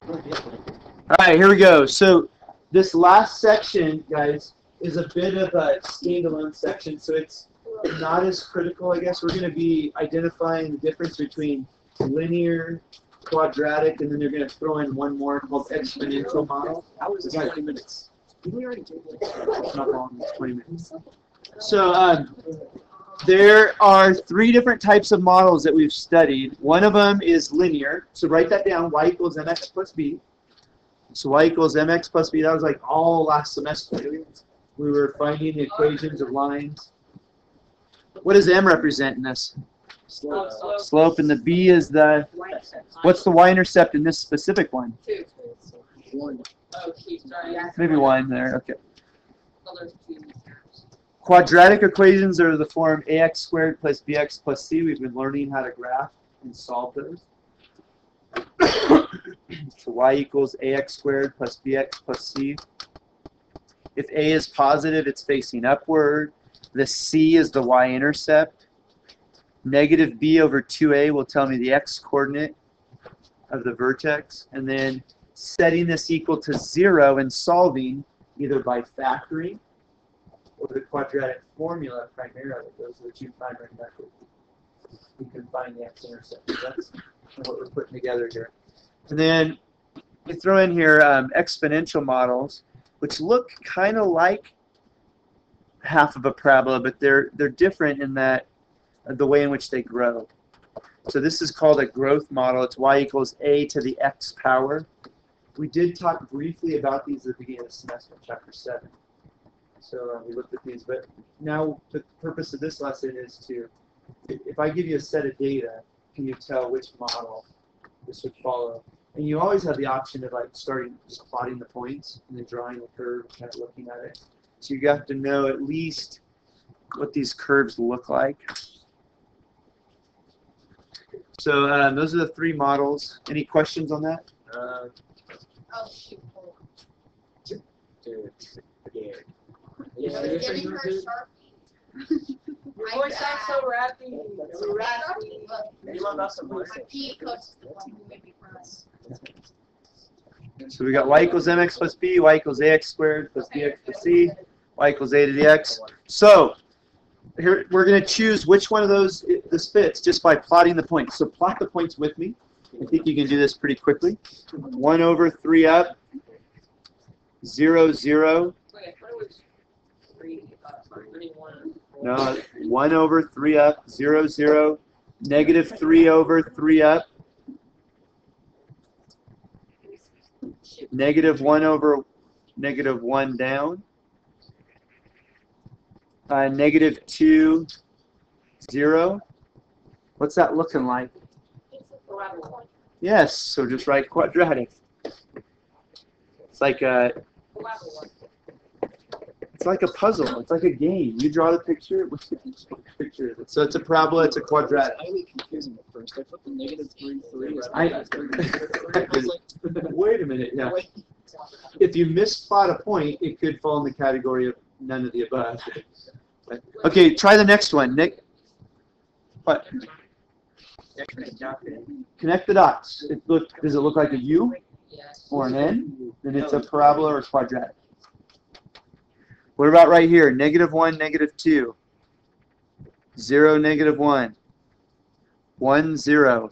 All right, here we go. So this last section, guys, is a bit of a standalone section, so it's not as critical, I guess. We're going to be identifying the difference between linear, quadratic, and then they're going to throw in one more called exponential model. How was it 20 minutes? Did we already do it? It's not long, it's 20 minutes. So there are three different types of models that we've studied. One of them is linear. So write that down, y equals mx plus b. So y equals mx plus b, that was like all last semester. We were finding the equations of lines. What does m represent in this? Slope. Slope, and the b is the, what's the y-intercept in this specific one? 2. 1. Oh, shoot, sorry. Maybe 1 there, okay. Oh, there's 2. Quadratic equations are the form ax squared plus bx plus c. We've been learning how to graph and solve those. So y equals ax squared plus bx plus c. If a is positive, it's facing upward. The c is the y-intercept. Negative b over 2a will tell me the x-coordinate of the vertex. And then setting this equal to 0 and solving either by factoring or the quadratic formula primarily. Those are the two primary methods. We can find the x-intercept. That's what we're putting together here. And then we throw in here exponential models, which look kind of like half of a parabola, but they're different in that the way in which they grow. So this is called a growth model. It's y equals a to the x power. We did talk briefly about these at the beginning of the semester in chapter 7. So we looked at these, but now the purpose of this lesson is to, if I give you a set of data, can you tell which model this would follow? And you always have the option of like starting just plotting the points and then drawing the curve, kind of looking at it. So you have to know at least what these curves look like. So those are the three models. Any questions on that? Oh, shoot. Dude. Yeah. You're giving her a Sharpie. Your voice sounds so rappy. So raspy. You want us to voice My it? PE coach is the one who made me cry. So we got y equals mx plus b, y equals ax squared plus bx plus c, y equals a to the x. So here we're going to choose which one of those this fits just by plotting the points. So plot the points with me. I think you can do this pretty quickly. 1 over 3 up, 0, 0. Wait, I thought it was 3. Sorry, 1. No, 1 over 3 up, 0, 0. Negative 3 over 3 up. Negative 1 over negative 1 down. Negative 2, 0. What's that looking like? Yes, so just write quadratic. It's like a puzzle. It's like a game. You draw the picture. Which picture is it? So it's a parabola. It's a quadratic. It's highly confusing at first. I thought the negative 3, 3 is Wait a minute. Yeah. If you misplot a point, it could fall in the category of none of the above. Okay, try the next one, Nick. What? Connect the dots. Does it look like a U Yes. or an N? Then it's a parabola or quadratic. What about right here? Negative 1, negative 2. 0, negative 1. 1, 0.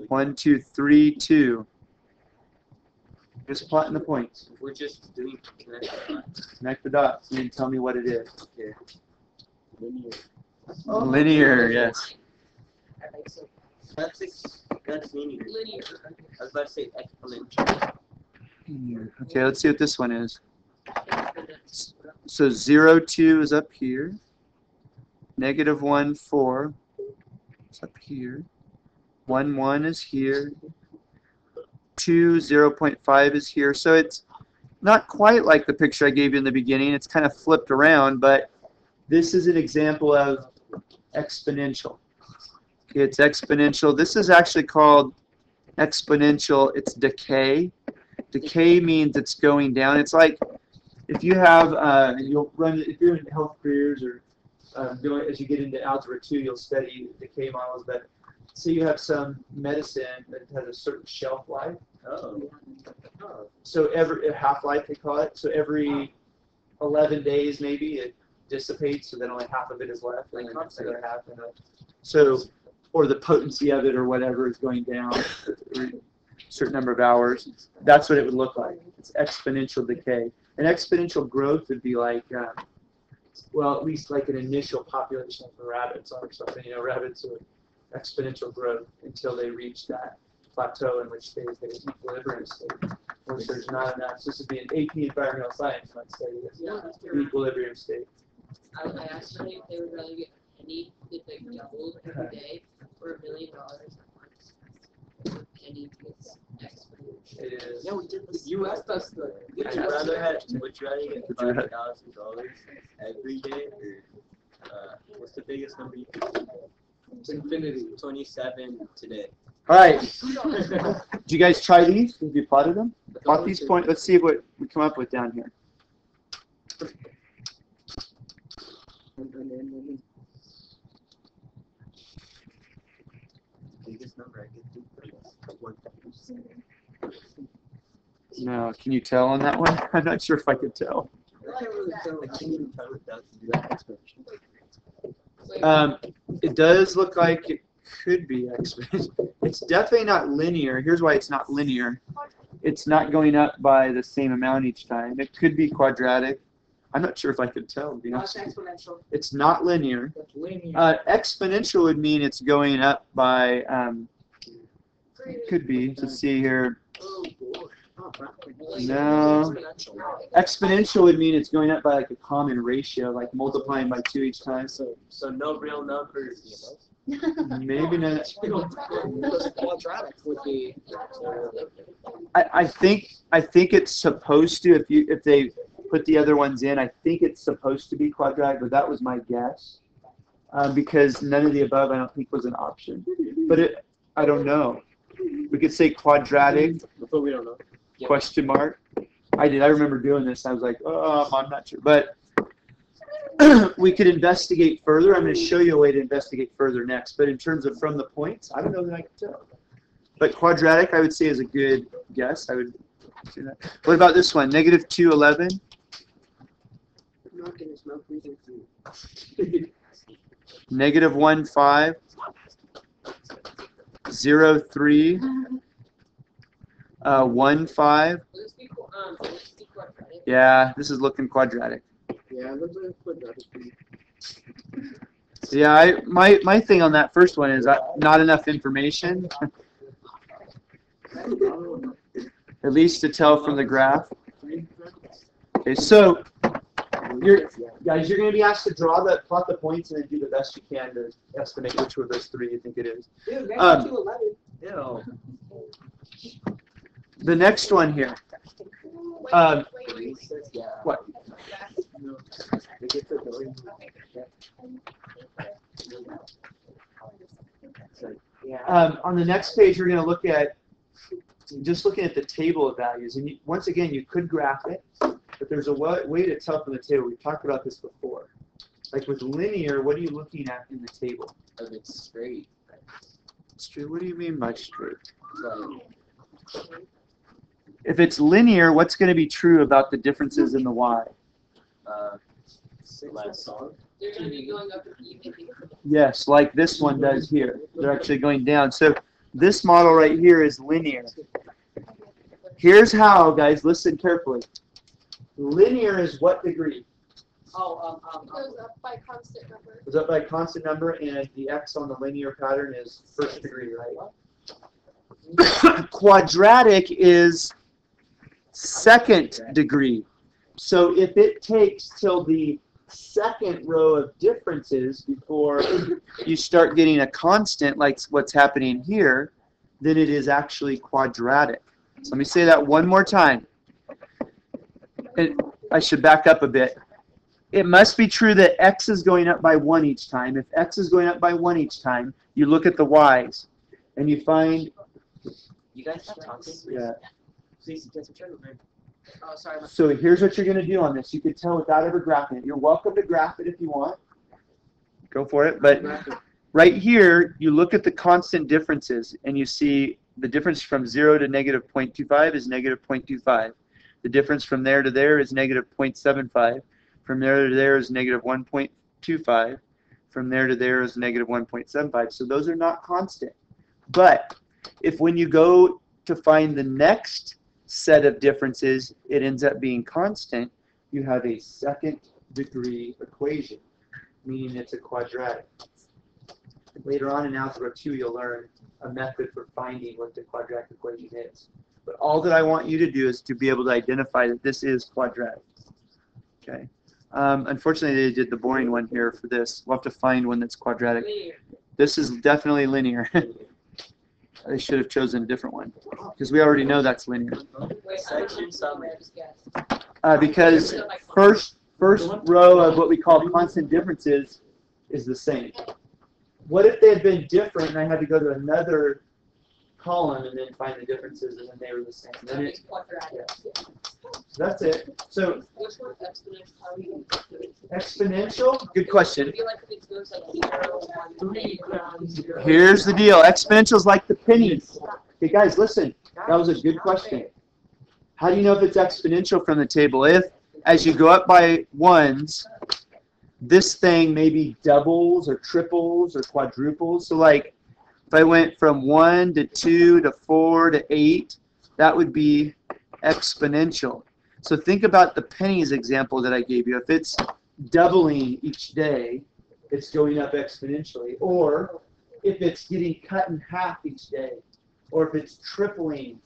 1, 2, 3, 2. Just plotting the points. We're just doing Connect the dots and then tell me what it is. Okay. Linear. Linear, yes. That's linear. Linear. I was about to say exponential. Okay, let's see what this one is. So 0, 2 is up here. Negative 1, 4 is up here. 1, 1 is here. 2, 0.5 is here. So it's not quite like the picture I gave you in the beginning. It's kind of flipped around, but this is an example of exponential. Okay, it's exponential. This is actually called exponential. It's decay. Decay means it's going down. It's like if you have, if you're in health careers or as you get into algebra 2, you'll study decay models. But say you have some medicine that has a certain shelf life. Oh. So every half-life they call it. So every 11 days maybe it dissipates, so then only half of it is left, and then the other half. So, or the potency of it or whatever is going down a certain number of hours. That's what it would look like. It's exponential decay. And exponential growth would be like, well, at least like an initial population of rabbits or something. You know, rabbits are exponential growth until they reach that plateau in which they stay in equilibrium state. Which there's not enough. So this would be an AP environmental science might say this. The equilibrium state. I asked them if they would rather get a penny if they doubled every day or $1 million at once. A penny gets exponential. It is. Yeah, we did this. You asked us the. Would you rather get $5,000 every day, or what's the biggest number you can? It's infinity. 27 today. All right. Did you guys try these? Have you plotted them? Plot these points. Let's see what we come up with down here. Biggest number I could do is 1,000. No, can you tell on that one? I'm not sure if I could tell. I can't really tell. I can't even tell without to do that expression. It does look like it could be exponential. It's definitely not linear. Here's why it's not linear. It's not going up by the same amount each time. It could be quadratic. I'm not sure if I could tell. You know? That's exponential. It's not linear. That's linear. Exponential would mean it's going up by, could be, let's see here. Oh boy. Oh, No. Exponential would mean it's going up by like a common ratio, like multiplying by 2 each time. So So no real numbers. maybe not. Quadratic would be. I think it's supposed to. If they put the other ones in, I think it's supposed to be quadratic, but that was my guess because none of the above I don't think was an option. But I don't know. We could say quadratic. But we don't know. Question mark. I remember doing this. I was like, oh, I'm not sure. But we could investigate further. I'm going to show you a way to investigate further next. But in terms of from the points, I don't know that I can tell. But quadratic, I would say, is a good guess. I would say that. What about this one? -2, 11. I'm not gonna smoke anything food. -1, 5. 0, 3. 1, 5. Will this be quadratic? Yeah, this is looking quadratic. Yeah, it looks like quadratic. Yeah, my thing on that first one is not enough information, at least to tell from the graph. Okay, so you're going to be asked to plot the points and then do the best you can to estimate which of those three you think it is. Dude, Ew. The next one here. What? On the next page, we're going to look at just looking at the table of values. And once again, you could graph it, but there's a way to tell from the table. We've talked about this before. Like with linear, what are you looking at in the table? If it's straight. Straight. What do you mean by straight? So, If it's linear, what's going to be true about the differences in the y? less. They're going to be going up and even. Yes, like this one does here. They're actually going down. So this model right here is linear. Here's how, guys, listen carefully. Linear is what degree? It goes up by constant number. Goes up by a constant number, and the x on the linear pattern is first degree, right? Quadratic is second degree. So if it takes till the second row of differences before you start getting a constant like what's happening here, then it is actually quadratic. So let me say that one more time. And I should back up a bit. It must be true that x is going up by 1 each time. If x is going up by 1 each time, you look at the y's and you find. You guys stop talking? Yeah. Please, you guys are trying to learn. Oh, sorry. So here's what you're going to do on this. You can tell without ever graphing it. You're welcome to graph it if you want. Go for it. But Right here, you look at the constant differences, and you see the difference from 0 to negative 0.25 is negative 0.25. The difference from there to there is negative 0.75. From there to there is negative 1.25. From there to there is negative 1.75. So those are not constant. But if when you go to find the next set of differences, it ends up being constant, you have a second degree equation, meaning it's a quadratic. Later on in Algebra 2, you'll learn a method for finding what the quadratic equation is. But all that I want you to do is to be able to identify that this is quadratic. Okay. Unfortunately, they did the boring one here for this. We'll have to find one that's quadratic. This is definitely linear. They should have chosen a different one, because we already know that's linear. Section summary. Because first row of what we call constant differences is the same. What if they had been different and I had to go to another column and then find the differences and then they were the same? Then it, so that's it. So Which one exponential? exponential? Good question. I feel like it goes like 0, 1, 3, Here's the deal. Exponential is like the pennies. Okay, guys, listen. That was a good question. How do you know if it's exponential from the table? If, as you go up by ones, this thing maybe doubles or triples or quadruples. So like if I went from 1 to 2 to 4 to 8, that would be exponential. So think about the pennies example that I gave you. If it's doubling each day, it's going up exponentially. Or if it's getting cut in half each day, or if it's tripling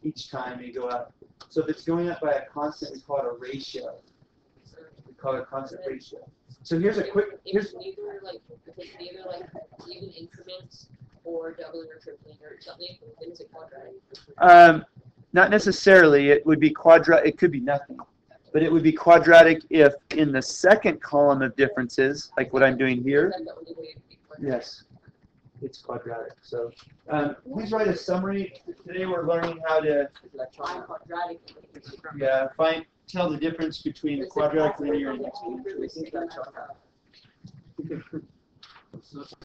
each time you go up. So if it's going up by a constant, we call it a ratio. We call it a constant ratio. So here's a quick, If it's neither like even increments or doubling or tripling or something, then it's a quadratic. Not necessarily. It would be quadratic. It could be nothing. But it would be quadratic if in the second column of differences, like what I'm doing here, Is that the only way it could be quadratic? yes, it's quadratic. So please write a summary. Today we're learning how to Find quadratic. tell the difference between the quadratic, linear, and exponential. Really think that's